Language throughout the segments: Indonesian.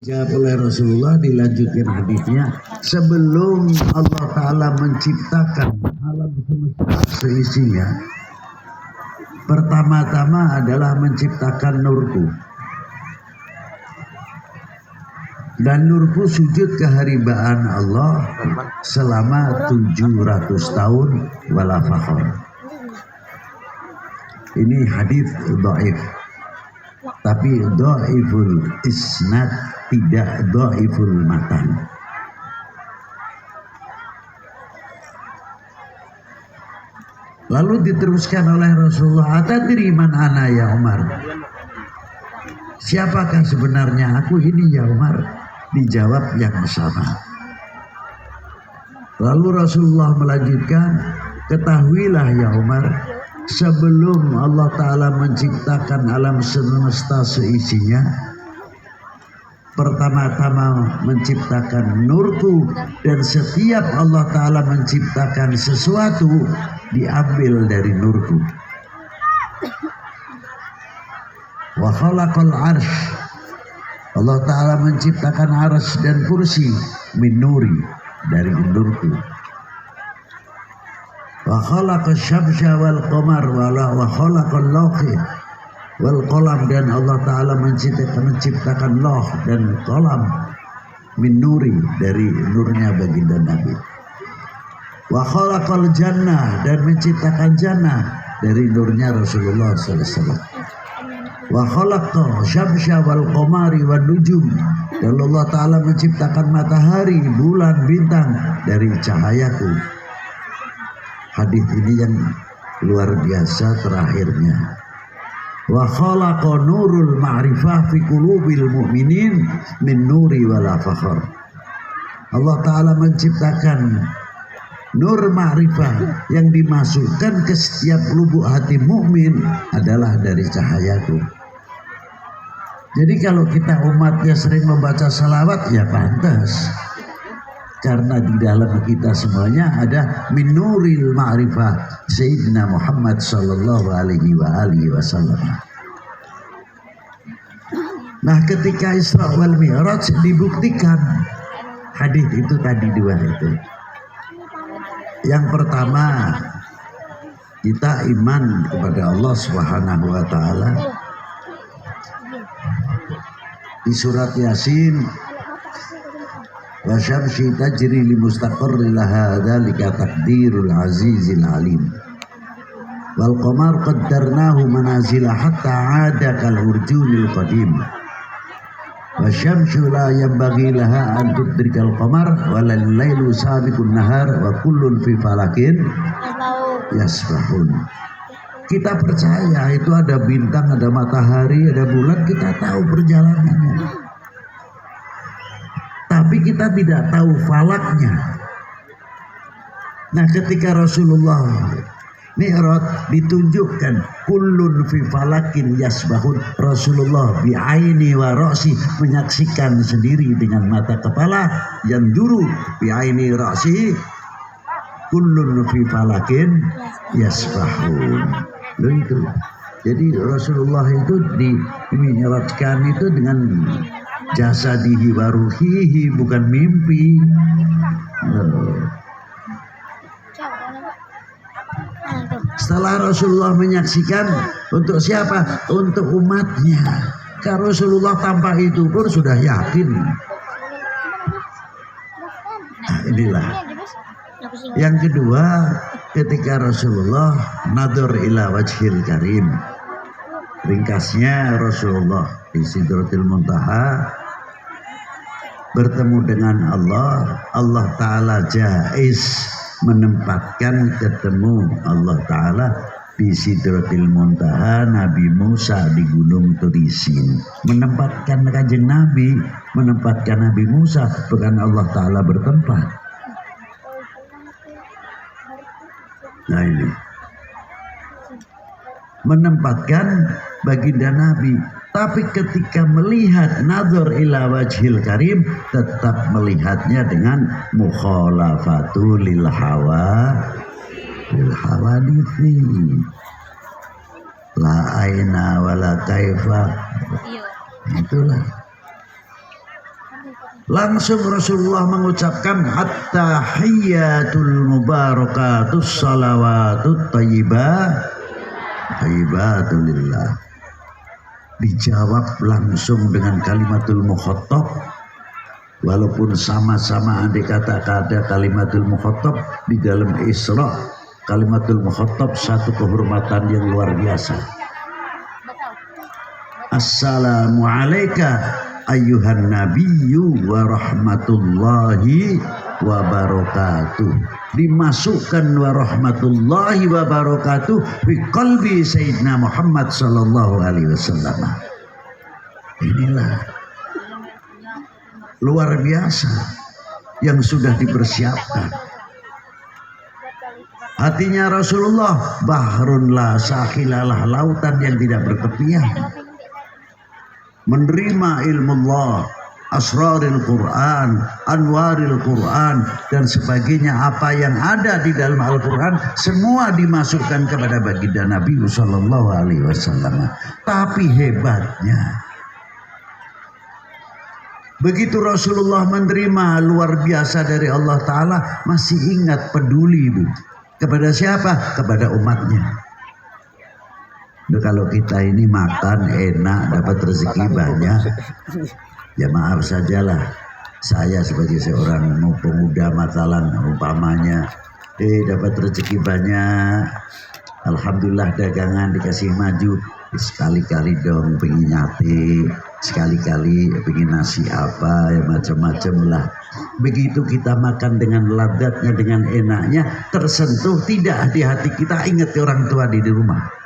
Dijawab oleh Rasulullah, dilanjutkan hadisnya, sebelum Allah Ta'ala menciptakan alam semesta seisinya, pertama-tama adalah menciptakan nurku, dan nurku sujud keharibaan Allah selama 700 tahun wala fakhor. Ini hadis dhaif, tapi dhaiful isnad, tidak dhaiful matan. Lalu diteruskan oleh Rasulullah, atadri man ana ya Umar? Siapakah sebenarnya aku ini ya Umar? Dijawab yang sama. Lalu Rasulullah melanjutkan, ketahuilah ya Umar, sebelum Allah Ta'ala menciptakan alam semesta seisinya, pertama-tama menciptakan nurku, dan setiap Allah Ta'ala menciptakan sesuatu diambil dari nurku. Wa khalaqal arsh, Allah Ta'ala menciptakan arsy dan kursi min nuri, dari nurku. Wa khalaqash syamsa wal qamar wa khalaqal lawhi wal qalam, dan Allah Ta'ala menciptakan loh dan qalam min nuri, dari nurnya baginda Nabi. Wa khalaqal jannah, dan menciptakan jannah dari nurnya Rasulullah SAW. Wa khalaqa syamsa wal qamari wan nujum, dan Allah Ta'ala menciptakan matahari, bulan, bintang dari cahayaku. Hadis ini yang luar biasa terakhirnya. Wa khalaqa nurul ma'rifah fi qulubil mu'minin min nuri wala fakhr. Allah Ta'ala menciptakan nur ma'rifah yang dimasukkan ke setiap lubuk hati mukmin adalah dari cahayaku. Jadi kalau kita umatnya sering membaca salawat, ya pantas, karena di dalam kita semuanya ada min nuril ma'rifah Sayyidina Muhammad sallallahu alaihi wasallam. Nah, ketika Isra wal Mi'raj dibuktikan hadis itu tadi dua itu. Yang pertama, kita iman kepada Allah Subhanahu wa taala. Di surat Yasin, wa syamsi tajri li mustaqarri laha dzalika taqdirul azizil alim. Wal qamar qaddarnahu manazila hatta 'ada kal urjunil qadim. Wa syamsu la yanbaghi laha an tudrikal qamar wa lal lailu sabiqun nahar wa kullun fi falakin yasbahun. Kita percaya itu ada bintang, ada matahari, ada bulan, kita tahu perjalanannya. Tapi kita tidak tahu falaknya. Nah, ketika Rasulullah Mi'raj ditunjukkan kullun fi falakin yasbahun, Rasulullah bi'aini wa ra'si, menyaksikan sendiri dengan mata kepala, yang juru bi'aini ra'si kullun fi falakin yasbahun. Loh itu. Jadi Rasulullah itu dimi'rajkan itu dengan jasadihi wa ruhihi, bukan mimpi. Setelah Rasulullah menyaksikan, untuk siapa? Untuk umatnya. Karena Rasulullah tanpa itu pun sudah yakin. Nah, inilah. Yang kedua, ketika Rasulullah nador ila wajhil karim. Ringkasnya, Rasulullah di Sidratil Muntaha bertemu dengan Allah. Allah Ta'ala jaiz menempatkan ketemu Allah Ta'ala di Sidratil Muntaha Nabi Musa di Gunung Turisin. Menempatkan kanjeng Nabi, menempatkan Nabi Musa, bukan Allah Ta'ala bertempat. Nah, ini menempatkan baginda Nabi, tapi ketika melihat nazar ila wajhil karim, tetap melihatnya dengan mukhalafatul lil hawadithi, la aina wala kaifa. Itulah Langsung Rasulullah mengucapkan at-tahiyyatul mubarakatus salawatut thayyibatul lillah. Dijawab langsung dengan kalimatul mukhattab, walaupun sama-sama andai kata ada kalimatul mukhattab di dalam Isra. Kalimatul mukhattab satu kehormatan yang luar biasa. Assalamu alayka ayyuhan nabiyyu wa rahmatullahi wa barakatuh. Dimasukkan wa rahmatullahi wa barakatuh fi qalbi Sayyidina Muhammad sallallahu alaihi wasallam. Inilah luar biasa yang sudah dipersiapkan. Hatinya Rasulullah bahrun la sahilalah, lautan yang tidak bertepian. Menerima ilmu Allah, asraril Quran, anwaril Quran dan sebagainya, apa yang ada di dalam Al-Quran semua dimasukkan kepada baginda Nabi sallallahu alaihi wasallam. Tapi hebatnya, begitu Rasulullah menerima luar biasa dari Allah Ta'ala, masih ingat, peduli kepada siapa? Kepada umatnya. Kalau kita ini makan enak, dapat rezeki banyak, ya maaf sajalah, saya sebagai seorang pemuda matalan umpamanya dapat rezeki banyak, alhamdulillah dagangan dikasih maju, sekali-kali dong pengen nyate, sekali-kali pengen nasi apa ya macam-macam lah. Begitu kita makan dengan ladatnya, dengan enaknya, tersentuh tidak di hati kita, ingat orang tua di rumah.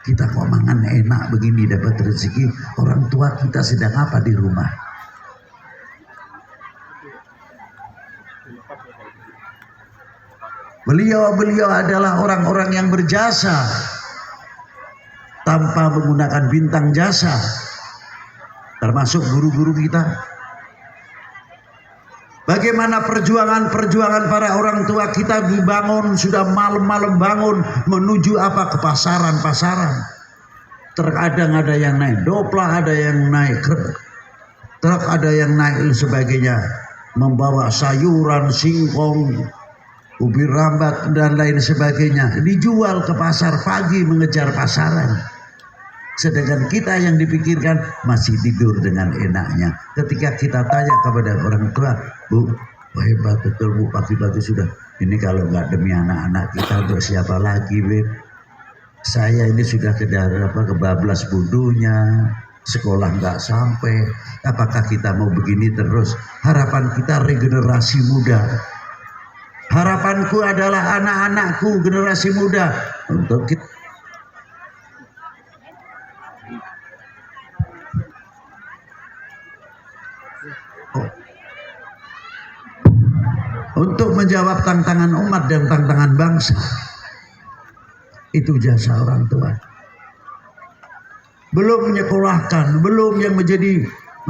Kita kok mangan enak begini, dapat rezeki, orang tua kita sedang apa di rumah? Beliau adalah orang-orang yang berjasa tanpa menggunakan bintang jasa, termasuk guru-guru kita. Bagaimana perjuangan para orang tua kita dibangun, sudah malam-malam bangun menuju apa, ke pasaran. Terkadang ada yang naik dopla, ada yang naik truk, ada yang naik sebagainya, membawa sayuran, singkong, ubi rambat dan lain sebagainya, dijual ke pasar pagi, mengejar pasaran. Sedangkan kita yang dipikirkan masih tidur dengan enaknya. Ketika kita tanya kepada orang tua, Bu, hebat betul Bu, pagi-pagi sudah. Ini kalau nggak demi anak-anak kita untuk siapa lagi, Beb? Saya ini sudah kebablas bodohnya, sekolah nggak sampai. Apakah kita mau begini terus? Harapan kita regenerasi muda. Harapanku adalah anak-anakku generasi muda untuk kita. Untuk menjawab tantangan umat dan tantangan bangsa. Itu jasa orang tua. Belum menyekolahkan, belum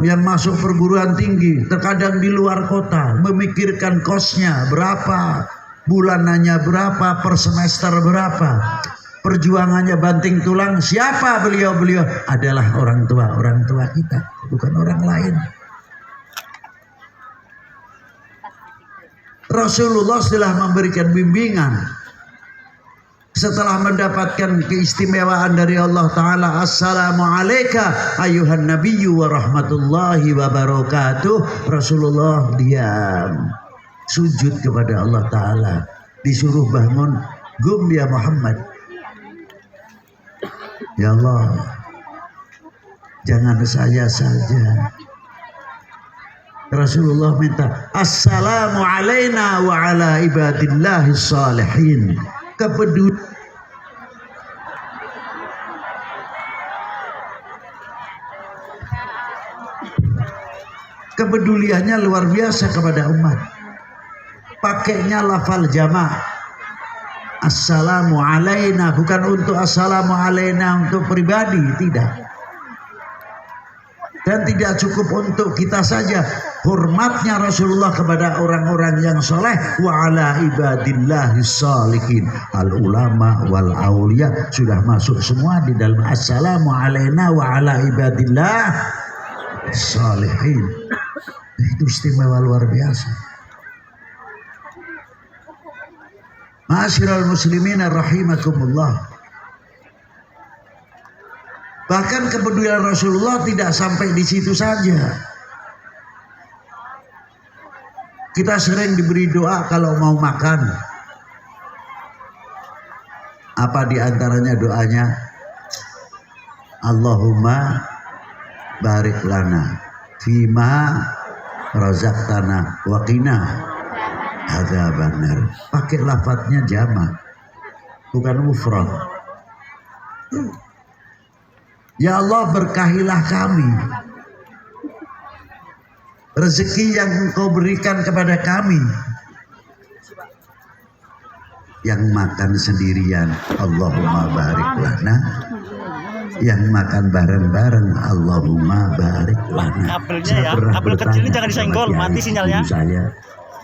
yang masuk perguruan tinggi, terkadang di luar kota, memikirkan kosnya berapa, bulanannya berapa, per semester berapa. Perjuangannya banting tulang. Siapa beliau adalah orang tua kita, bukan orang lain. Rasulullah setelah memberikan bimbingan, setelah mendapatkan keistimewaan dari Allah Ta'ala, Assalamu alayka ayyuhan nabiyyu wa rahmatullahi wa barakatuh, Rasulullah diam, sujud kepada Allah Ta'ala, disuruh bangun, gum ya Muhammad, ya Allah, jangan saya saja. Rasulullah minta assalamu alaina wa ala ibadillahi salihin. Kepeduliannya luar biasa kepada umat. Pakainya lafal jama', assalamu alaina, bukan untuk assalamu alaina untuk pribadi, tidak. Dan tidak cukup untuk kita saja, hormatnya Rasulullah kepada orang-orang yang soleh, wa ala ibadillahi sholihin, al ulama wal aulia, sudah masuk semua di dalam assalamu alaina wa ala ibadillah sholihin. Itu istimewa luar biasa. Ma'asyiral muslimin rahimakumullah. Bahkan kepedulian Rasulullah tidak sampai di situ saja. Kita sering diberi doa kalau mau makan. Apa diantaranya doanya? Allahumma barik lana fima razaqtana wa qina adzabannar. Pakai lafadznya jamak, bukan mufrad. Ya Allah, berkahilah kami rezeki yang Engkau berikan kepada kami. Yang makan sendirian, Allahumma barik lana. Yang makan bareng-bareng, Allahumma barik lana. Kabelnya ya, kabel kecil ini jangan disenggol, mati sinyalnya.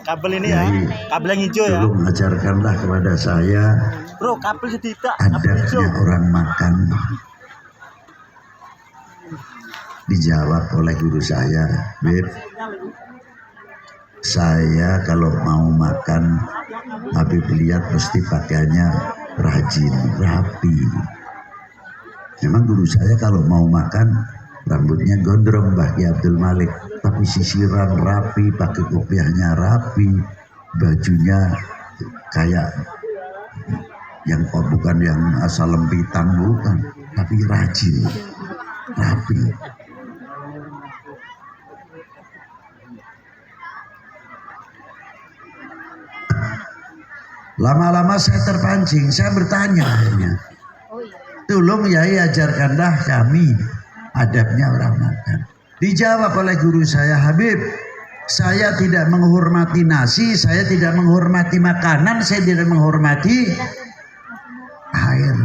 Kabel ini ya, kabel yang hijau ya. Tolong ajarkanlah kepada saya, bro, kabel setidak, adabnya orang makan. Dijawab oleh guru saya, Beb, saya kalau mau makan, Habib lihat mesti pakaiannya rajin, rapi. Memang guru saya kalau mau makan, rambutnya gondrong, Mbah Ki Abdul Malik, tapi sisiran rapi, pakai kopiahnya rapi, bajunya kayak yang bukan yang asal lempitan, bukan, tapi rajin, rapi. Lama-lama saya terpancing, saya bertanya akhirnya, tolong Yai ajarkanlah kami adabnya orang makan. Dijawab oleh guru saya, Habib, saya tidak menghormati nasi, saya tidak menghormati makanan, saya tidak menghormati air.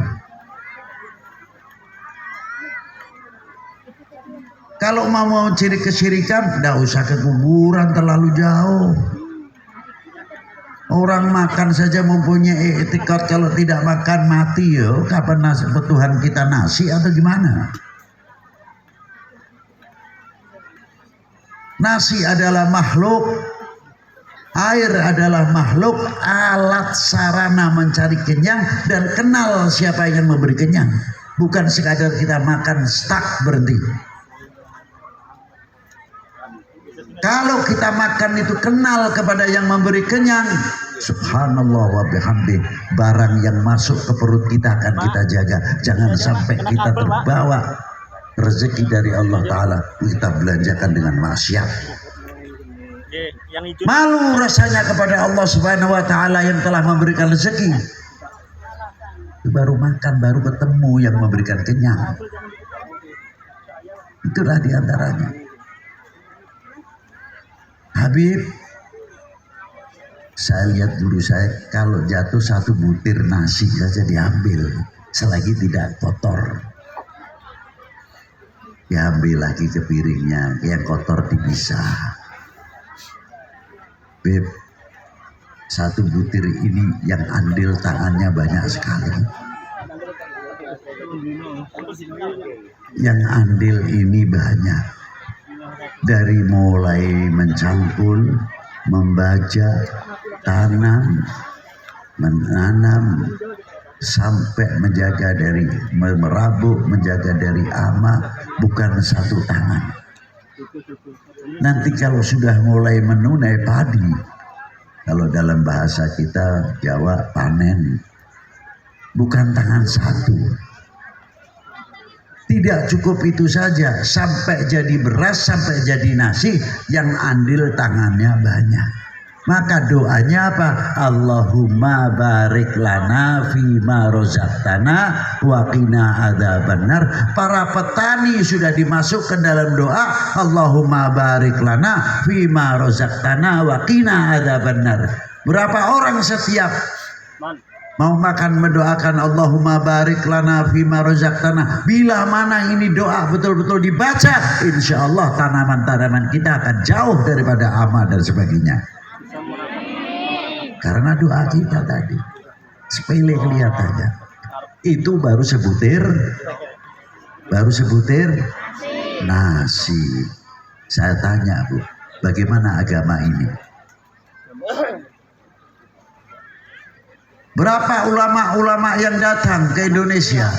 Kalau mau ciri kesyirikan, tidak usah ke kuburan terlalu jauh. Orang makan saja mempunyai etikat, kalau tidak makan mati ya. Kapan Tuhan kita nasi atau gimana? Nasi adalah makhluk, air adalah makhluk, alat sarana mencari kenyang dan kenal siapa yang memberi kenyang. Bukan sekadar kita makan stuck berhenti. Kalau kita makan itu kenal kepada yang memberi kenyang, subhanallah wa bihamdi, barang yang masuk ke perut kita akan kita jaga. Jangan sampai kita terbawa rezeki dari Allah Ta'ala, kita belanjakan dengan maksiat. Malu rasanya kepada Allah Subhanahu wa Ta'ala yang telah memberikan rezeki. Baru makan, baru ketemu yang memberikan kenyang. Itulah diantaranya. Habib, saya lihat guru saya kalau jatuh satu butir nasi saja diambil selagi tidak kotor, diambil lagi ke piringnya, yang kotor dipisah. Beb, satu butir ini yang andil tangannya banyak sekali. Yang andil ini banyak. Dari mulai mencangkul, membaca, tanam, menanam, sampai menjaga dari merabuk, menjaga dari ama, bukan satu tangan. Nanti kalau sudah mulai menunai padi, kalau dalam bahasa kita Jawa panen, bukan tangan satu. Tidak cukup itu saja, sampai jadi beras, sampai jadi nasi, yang andil tangannya banyak. Maka doanya apa? Allahumma barik lana fima rozaqtana wa qina adzabannar. Para petani sudah dimasukkan dalam doa Allahumma barik lana fima rozaqtana wa qina adzabannar. Berapa orang setiap Mau makan mendoakan Allahumma barik lana fima razaqtana. Bila mana ini doa betul-betul dibaca, insya Allah tanaman-tanaman kita akan jauh daripada hama dan sebagainya. Karena doa kita tadi sepele kelihatannya. Itu baru sebutir nasi. Saya tanya, Bu, bagaimana agama ini? Berapa ulama-ulama yang datang ke Indonesia?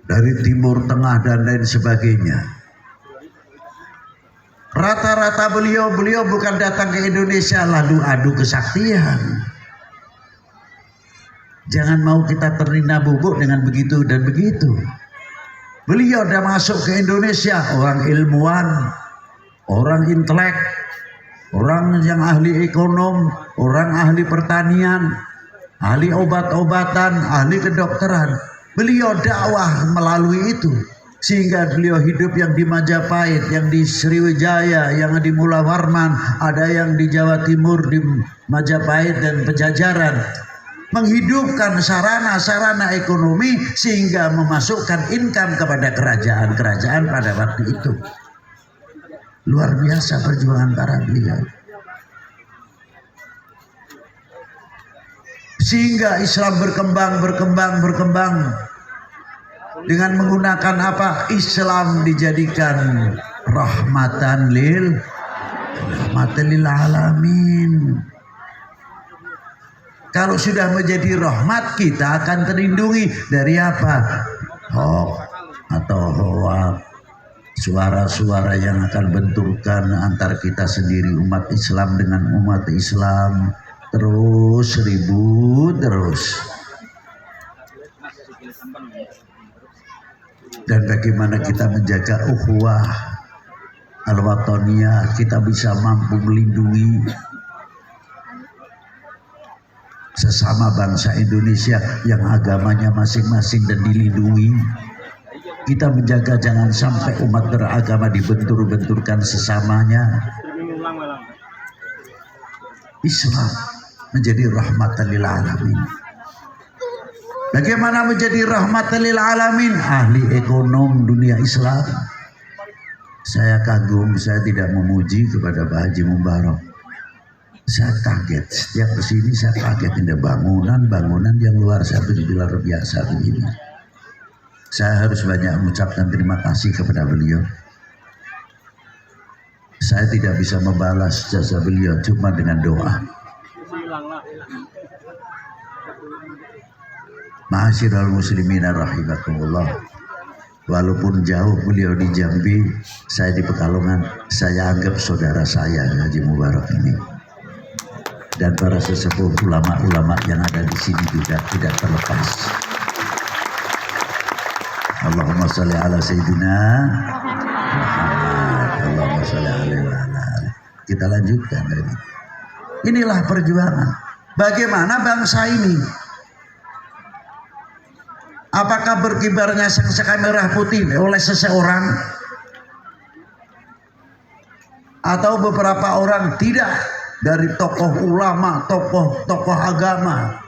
Dari Timur Tengah dan lain sebagainya. Rata-rata beliau bukan datang ke Indonesia lalu adu kesaktian. Jangan mau kita terlena bubuk dengan begitu dan begitu. Beliau sudah masuk ke Indonesia, orang ilmuwan, orang intelek, orang yang ahli ekonom, orang ahli pertanian, ahli obat-obatan, ahli kedokteran. Beliau dakwah melalui itu. Sehingga beliau hidup yang di Majapahit, yang di Sriwijaya, yang di Mula Warman, ada yang di Jawa Timur, di Majapahit dan Pejajaran. Menghidupkan sarana-sarana ekonomi sehingga memasukkan income kepada kerajaan-kerajaan pada waktu itu. Luar biasa perjuangan para beliau. Sehingga Islam berkembang dengan menggunakan apa? Islam dijadikan rahmatan lil alamin. Kalau sudah menjadi rahmat, kita akan terlindungi dari apa? Hoax atau hoax, suara-suara yang akan benturkan antar kita sendiri, umat Islam dengan umat Islam, terus ribut terus. Dan bagaimana kita menjaga ukhuwah al-wataniyah, kita bisa mampu melindungi sesama bangsa Indonesia yang agamanya masing-masing dan dilindungi. Kita menjaga jangan sampai umat beragama dibentur-benturkan sesamanya. Islam menjadi rahmatan lil alamin. Bagaimana menjadi rahmatan lil alamin? Ahli ekonom dunia Islam. Saya kagum, saya tidak memuji kepada Pak Haji Mubarak. Saya kaget, setiap kesini saya kaget, ada bangunan yang luar biasa begini. Saya harus banyak mengucapkan terima kasih kepada beliau. Saya tidak bisa membalas jasa beliau cuma dengan doa. Ma'asyiral muslimin rahimakumullah. Walaupun jauh beliau di Jambi, saya di Pekalongan, saya anggap saudara saya Haji Mubarak ini. Dan para sesepuh ulama-ulama yang ada di sini juga tidak terlepas. Allahumma sholli ala sayyidina Muhammad. Allahumma sholli alaihi wa ala. Kita lanjutkan ini. Inilah perjuangan. Bagaimana bangsa ini? Apakah berkibarnya sangsa merah putih oleh seseorang? Atau beberapa orang? Tidak. Dari tokoh ulama, tokoh agama,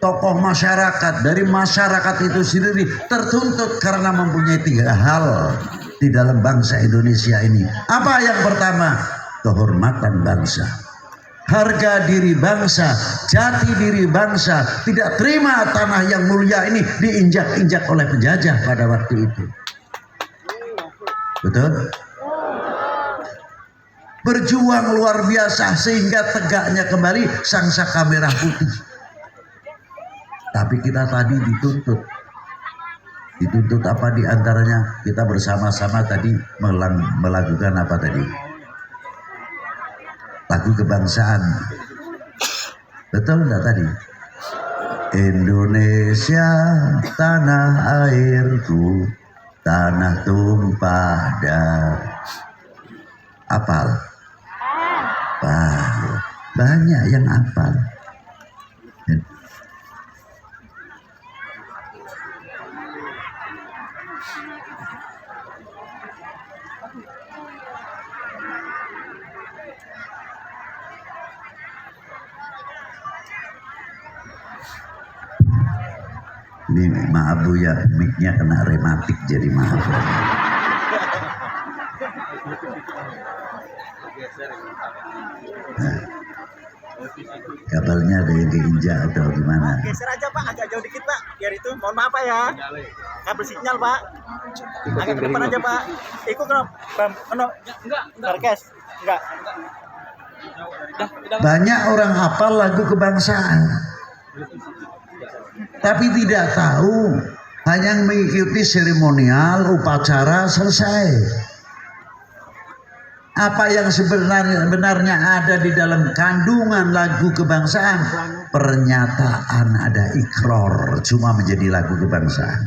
tokoh masyarakat, dari masyarakat itu sendiri tertuntut karena mempunyai 3 hal di dalam bangsa Indonesia ini. Apa yang pertama? Kehormatan bangsa, harga diri bangsa, jati diri bangsa. Tidak terima tanah yang mulia ini diinjak-injak oleh penjajah pada waktu itu. Betul? Berjuang luar biasa sehingga tegaknya kembali sangsaka merah putih. Tapi kita tadi dituntut apa diantaranya? Kita bersama-sama tadi melakukan apa tadi? Lagu kebangsaan. Betul enggak tadi? Indonesia tanah airku, tanah tumpah darah. Apal? Banyak yang hafal. Ini maaf Bu ya, mic-nya kena rematik jadi maaf. Nah, kabelnya ada yang keinjak atau gimana? Geser aja Pak, agak jauh dikit Pak, biar itu. Mohon maaf Pak ya. Kabel sinyal Pak. Agak ke depan aja Pak. Ikut enggak. Barkes. Enggak. Banyak orang hafal lagu kebangsaan, tapi tidak tahu, hanya mengikuti seremonial, upacara, selesai. Apa yang sebenarnya ada di dalam kandungan lagu kebangsaan? Pernyataan, ada ikrar, cuma menjadi lagu kebangsaan.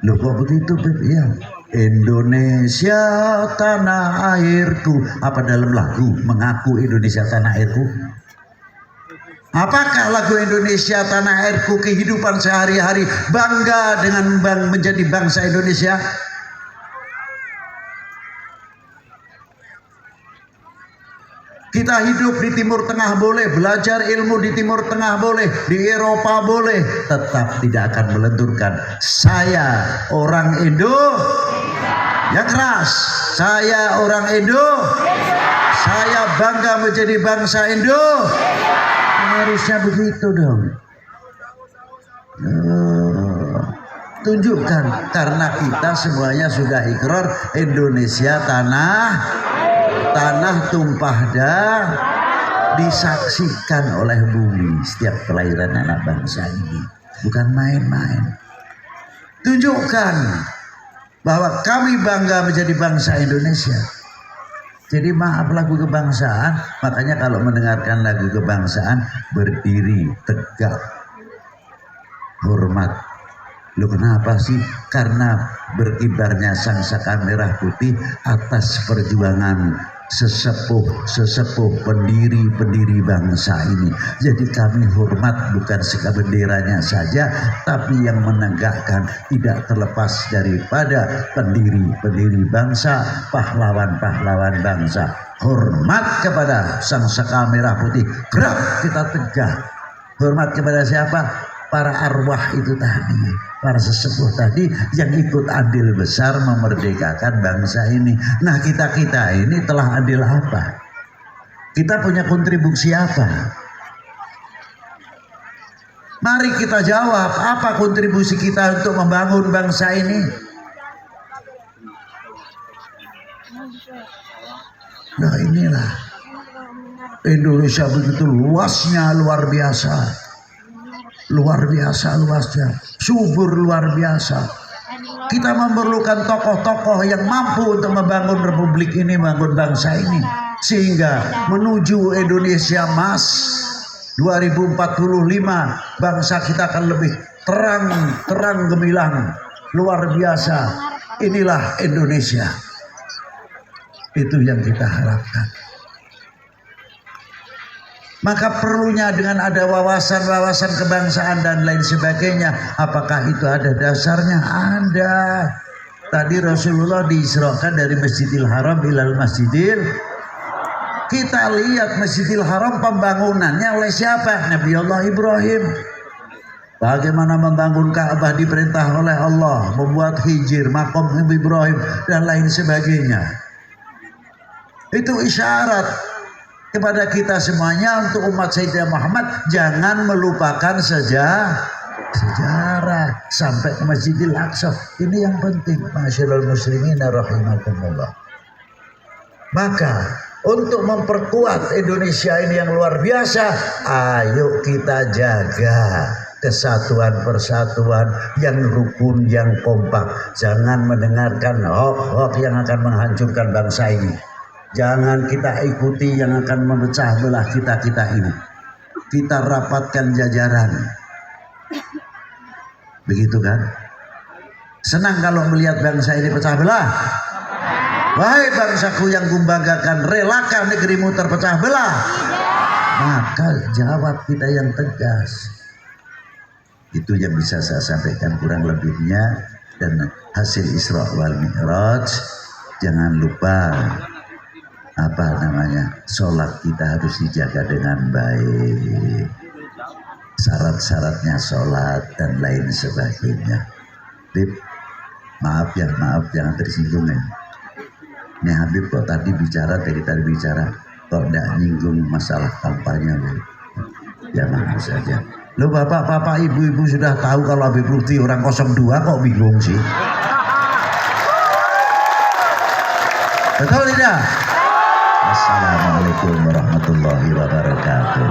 Loh kok begitu? Ya, Indonesia tanah airku. Apa dalam lagu mengaku Indonesia tanah airku? Apakah lagu Indonesia tanah airku kehidupan sehari-hari, bangga dengan menjadi bangsa Indonesia? Kita hidup di Timur Tengah boleh, belajar ilmu di Timur Tengah boleh, di Eropa boleh, tetap tidak akan melenturkan saya orang Indo. Yang keras, saya orang Indo. Saya bangga menjadi bangsa Indo. Harusnya begitu dong. Tunjukkan, karena kita semuanya sudah ikrar Indonesia tanah tumpah darah, disaksikan oleh bumi setiap kelahiran anak bangsa ini, bukan main-main. Tunjukkan bahwa kami bangga menjadi bangsa Indonesia. Jadi maaf, lagu kebangsaan, makanya kalau mendengarkan lagu kebangsaan berdiri tegak, hormat. Loh kenapa sih? Karena berkibarnya sangsaka merah putih atas perjuangan sesepuh pendiri bangsa ini. Jadi kami hormat bukan sekadar benderanya saja, tapi yang menegakkan, tidak terlepas daripada pendiri bangsa, pahlawan bangsa. Hormat kepada sangsaka merah putih. Gerak kita tegak. Hormat kepada siapa? Para arwah itu tadi, para sesepuh tadi yang ikut andil besar memerdekakan bangsa ini. Nah, kita ini telah andil apa? Kita punya kontribusi apa? Mari kita jawab, apa kontribusi kita untuk membangun bangsa ini? Nah, inilah Indonesia, begitu luasnya, luar biasa luasnya, subur luar biasa. Kita memerlukan tokoh-tokoh yang mampu untuk membangun republik ini, membangun bangsa ini, sehingga menuju Indonesia Emas 2045 bangsa kita akan lebih terang gemilang, luar biasa. Inilah Indonesia, itu yang kita harapkan. Maka perlunya dengan ada wawasan kebangsaan dan lain sebagainya. Apakah itu ada dasarnya? Ada. Tadi Rasulullah diisrakan dari Masjidil Haram ilal Masjidil. Kita lihat Masjidil Haram pembangunannya oleh siapa? Nabi Allah Ibrahim. Bagaimana membangun Ka'bah diperintah oleh Allah, membuat hijir, makom Ibrahim dan lain sebagainya. Itu isyarat kepada kita semuanya untuk umat Sayyidina Muhammad, jangan melupakan sejarah sampai ke Masjidil Aqsa. Ini yang penting, masyaallah muslimin rahimakumullah. Maka untuk memperkuat Indonesia ini yang luar biasa, ayo kita jaga kesatuan persatuan yang rukun, yang kompak. Jangan mendengarkan hoax yang akan menghancurkan bangsa ini. Jangan kita ikuti yang akan memecah belah kita ini. Kita rapatkan jajaran. Begitu kan? Senang kalau melihat bangsa ini pecah belah. Wahai bangsaku yang kumbanggakan, relakan negerimu terpecah belah. Maka jawab kita yang tegas. Itu yang bisa saya sampaikan kurang lebihnya. Dan hasil Isra wal Mi'raj, jangan lupa sholat kita harus dijaga dengan baik. syarat-syaratnya sholat dan lain sebagainya. Habib, maaf jangan tersinggung ya. Nih Habib kok tadi bicara kok tidak nyinggung masalah kampanye. Ya maaf saja. Lo bapak-bapak ibu-ibu sudah tahu kalau Habib Lutfi orang 02 kok bingung sih? Betul tidak? Assalamualaikum warahmatullahi wabarakatuh.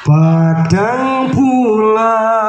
Padang pulang